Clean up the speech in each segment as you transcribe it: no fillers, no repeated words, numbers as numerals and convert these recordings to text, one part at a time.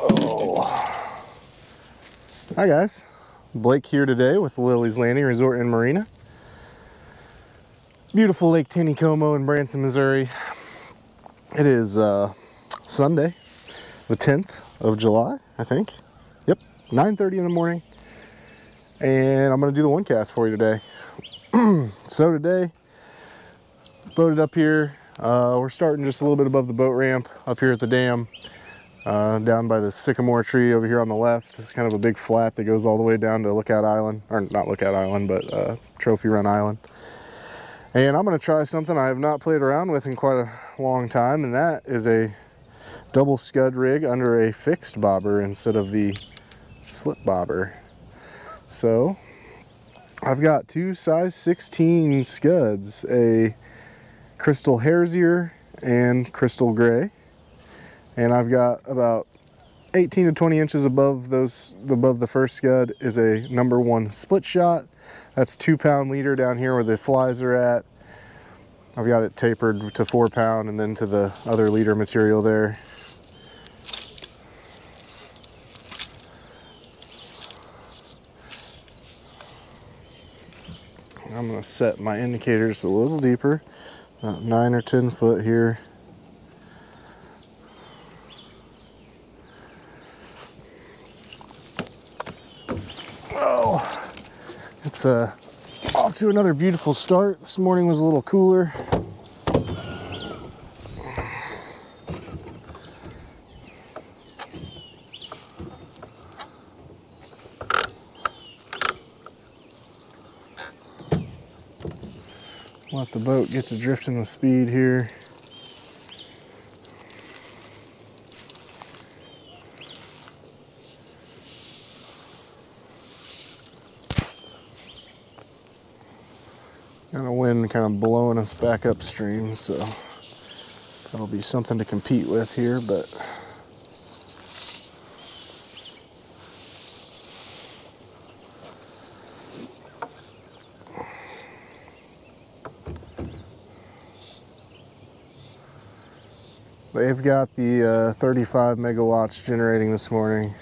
Oh. Hi guys, Blake here today with Lilleys Landing Resort and Marina. Beautiful Lake Taneycomo in Branson, Missouri. It is Sunday, the 10th of July, I think. Yep, 9:30 in the morning. And I'm gonna do the one cast for you today. So today, boated up here. We're starting just a little bit above the boat ramp up here at the dam. Down by the sycamore tree over here on the left. It's kind of a big flat that goes all the way down to Lookout Island, or not Lookout Island, but Trophy Run Island. And I'm going to try something I have not played around with in quite a long time, and that is a double scud rig under a fixed bobber instead of the slip bobber. So I've got two size 16 scuds, a crystal hare's ear and crystal gray. And I've got about 18 to 20 inches above the first scud is a #1 split shot. That's 2-pound leader down here where the flies are at. I've got it tapered to 4-pound and then to the other leader material there. I'm gonna set my indicators a little deeper, about 9 or 10 foot here. It's off to another beautiful start. This morning was a little cooler. Let the boat get to drifting with speed here. Got a wind kind of blowing us back upstream, so that'll be something to compete with here, but they've got the 35 megawatts generating this morning.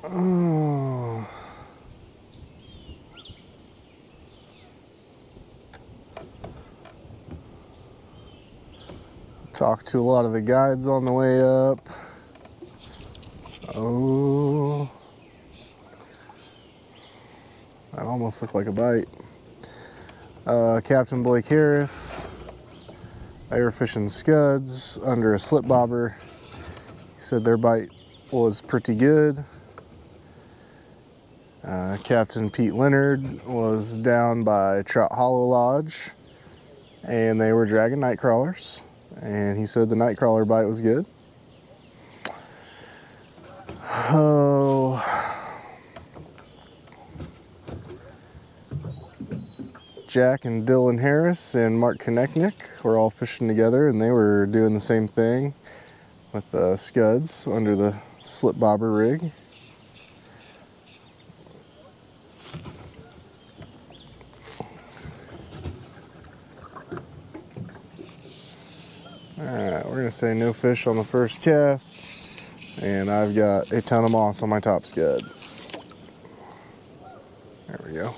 Oh. Talked to a lot of the guides on the way up. Oh, that almost looked like a bite. Captain Blake Harris, they were fishing scuds under a slip bobber. He said their bite was pretty good. Captain Pete Leonard was down by Trout Hollow Lodge and they were dragging night crawlers, and he said the night crawler bite was good. Oh, Jack and Dylan Harris and Mark Konechnik were all fishing together, and they were doing the same thing with the scuds under the slip bobber rig. Alright, we're going to say no fish on the first cast, and I've got a ton of moss on my top scud. There we go.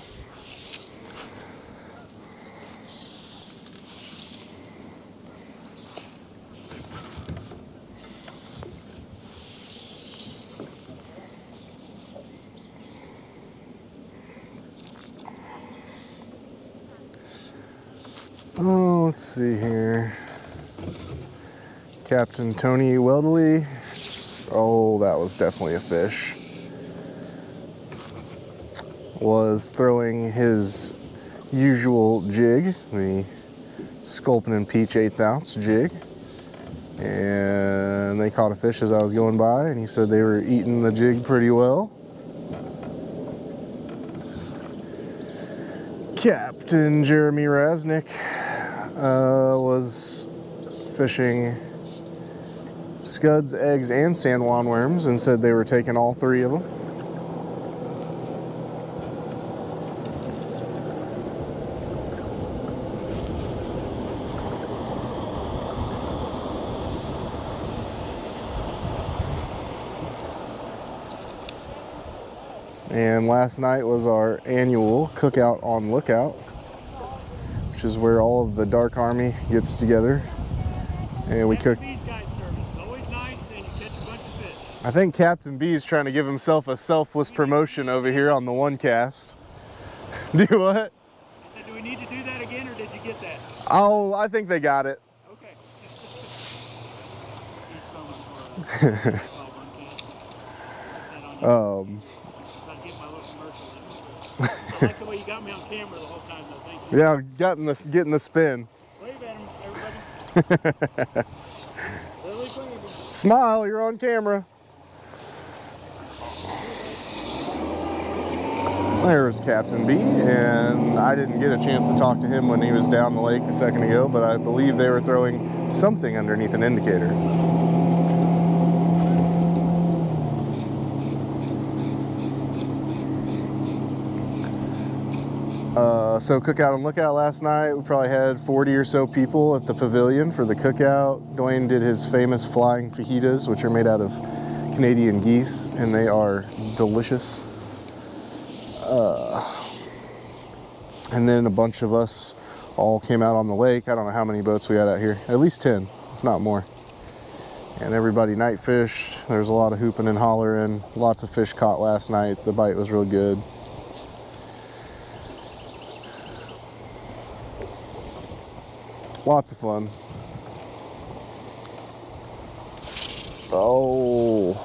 Oh, let's see here. Captain Tony Weldeley. Oh, that was definitely a fish. Was throwing his usual jig, the Sculpin and Peach 1/8 ounce jig. and they caught a fish as I was going by, and he said they were eating the jig pretty well. Captain Jeremy Rasnick was fishing scuds, eggs, and San Juan worms, and said they were taking all 3 of them. And last night was our annual cookout on Lookout, which is where all of the Dark Army gets together, and we cook. I think Captain B is trying to give himself a selfless promotion over here on the one cast. Do what? I said, do we need to do that again, or did you get that? Oh, I think they got it. Okay. I like the way you got me on camera the whole time, though. Thank you. Yeah, getting the spin. Wave at him, everybody. Lilley, smile, you're on camera. There's Captain B, and I didn't get a chance to talk to him when he was down the lake a second ago, but I believe they were throwing something underneath an indicator. So cookout and lookout last night, we probably had 40 or so people at the pavilion for the cookout. Dwayne did his famous flying fajitas, which are made out of Canadian geese, and they are delicious. And then a bunch of us all came out on the lake. I don't know how many boats we had out here, at least 10, if not more. And everybody night fished. There's a lot of hooping and hollering, lots of fish caught last night. The bite was real good. Lots of fun. Oh,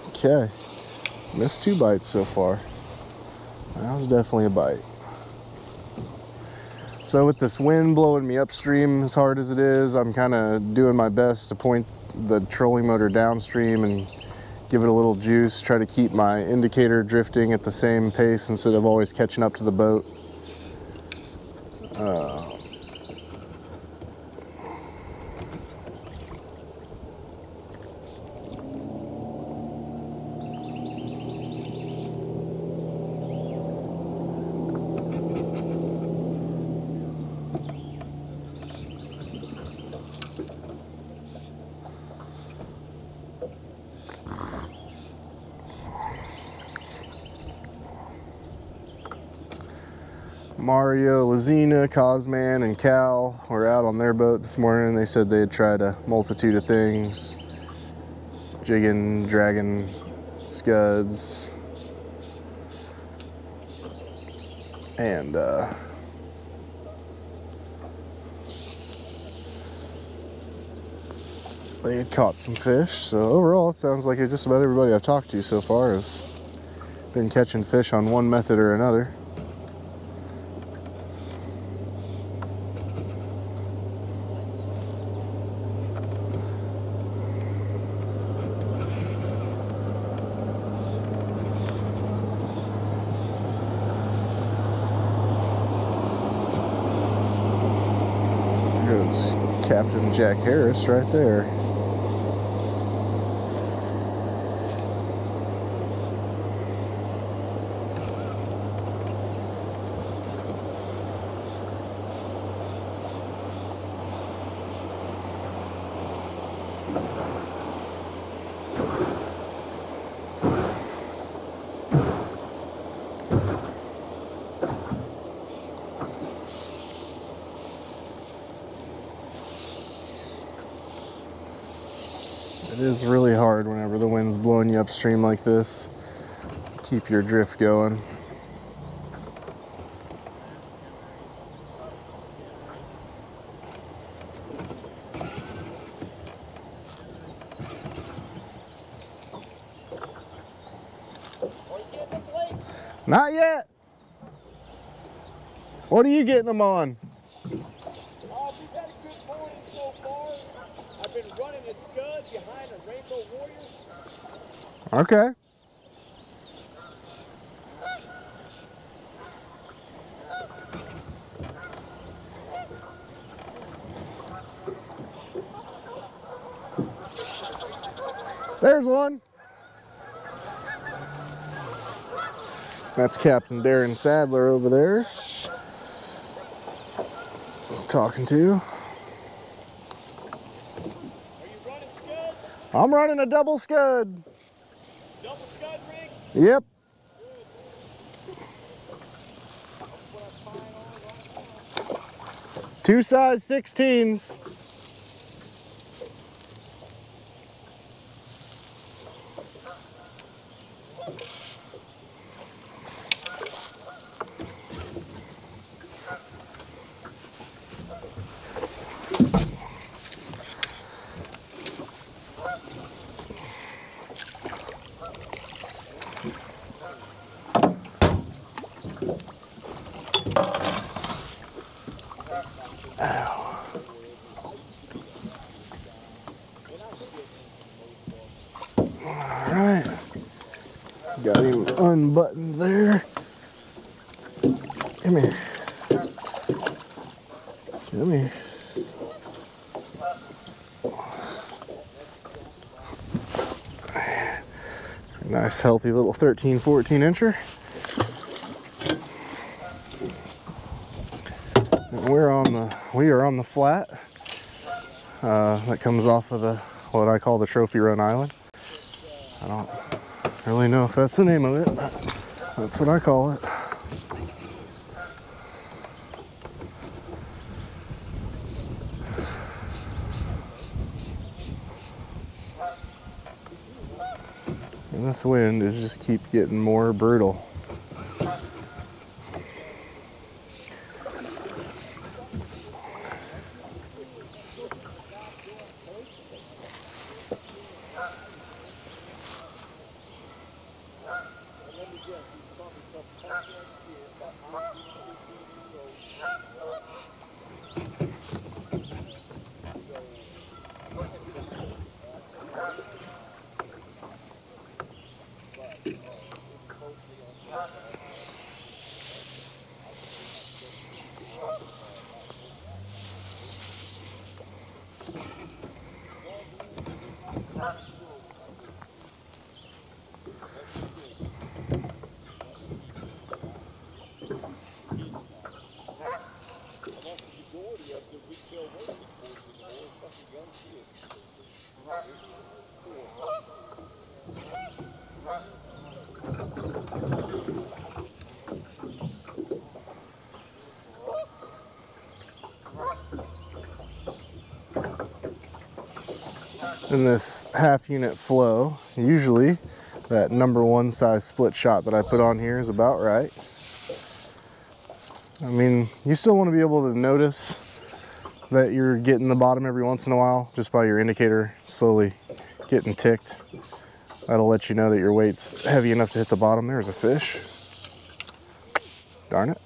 okay. Missed 2 bites so far. That was definitely a bite. So with this wind blowing me upstream as hard as it is, I'm kind of doing my best to point the trolling motor downstream and give it a little juice, try to keep my indicator drifting at the same pace instead of always catching up to the boat. Mario, Lazina, Cosman, and Cal were out on their boat this morning. They said they had tried a multitude of things. Jigging, dragging, scuds. And they had caught some fish. So overall, it sounds like just about everybody I've talked to so far has been catching fish on one method or another. There's Captain Jack Harris right there. It is really hard whenever the wind's blowing you upstream like this. Keep your drift going. Not yet. What are you getting them on? We've had a good morning so far. I've been running this Okay. There's one. That's Captain Darren Sadler over there. Talking to. Are you running scuds? I'm running a double scud. Double scud rig? Yep. Two size 16s. Alright, got him unbuttoned there. Come here. Come here. Nice healthy little 13, 14 incher. And we are on the flat that comes off of the what I call the Trophy Run Island. I don't really know if that's the name of it, but that's what I call it. And this wind is just keep getting more brutal. In this half unit flow, usually that #1 size split shot that I put on here is about right. I mean, you still want to be able to notice that you're getting the bottom every once in a while just by your indicator slowly getting ticked. That'll let you know that your weight's heavy enough to hit the bottom. There's a fish. Darn it.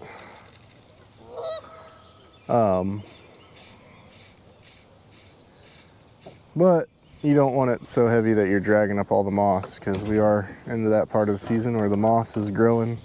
But you don't want it so heavy that you're dragging up all the moss, because we are into that part of the season where the moss is growing.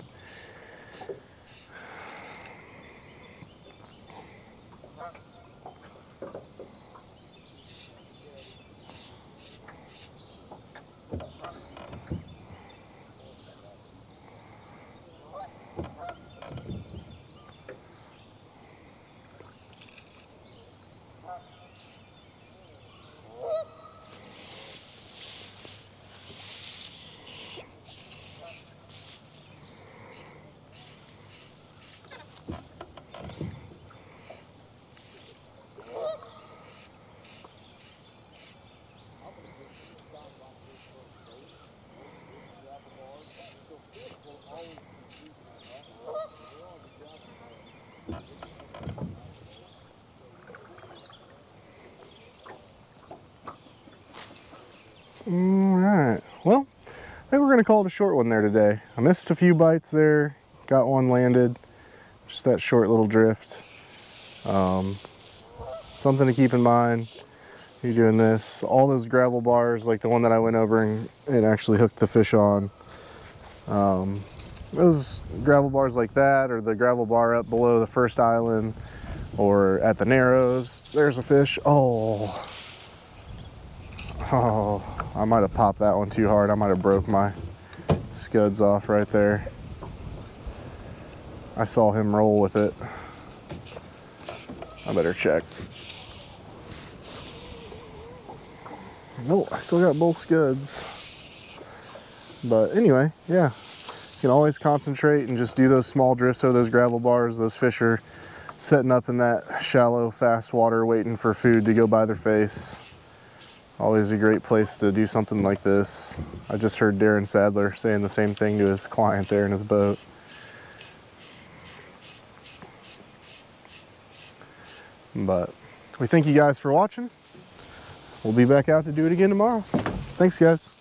Alright, well, I think we're going to call it a short one there today. I missed a few bites there, got one landed, just that short little drift. Something to keep in mind, you're doing this. All those gravel bars, like the one that I went over and it actually hooked the fish on. Those gravel bars like that, or the gravel bar up below the first island, or at the Narrows, there's a fish. Oh, I might have popped that one too hard. I might have broke my scuds off right there. I saw him roll with it. I better check. No, I still got both scuds. But anyway, yeah. You can always concentrate and just do those small drifts over those gravel bars. Those fish are setting up in that shallow, fast water waiting for food to go by their face. Always a great place to do something like this. I just heard Darren Sadler saying the same thing to his client there in his boat. But we thank you guys for watching. We'll be back out to do it again tomorrow. Thanks, guys.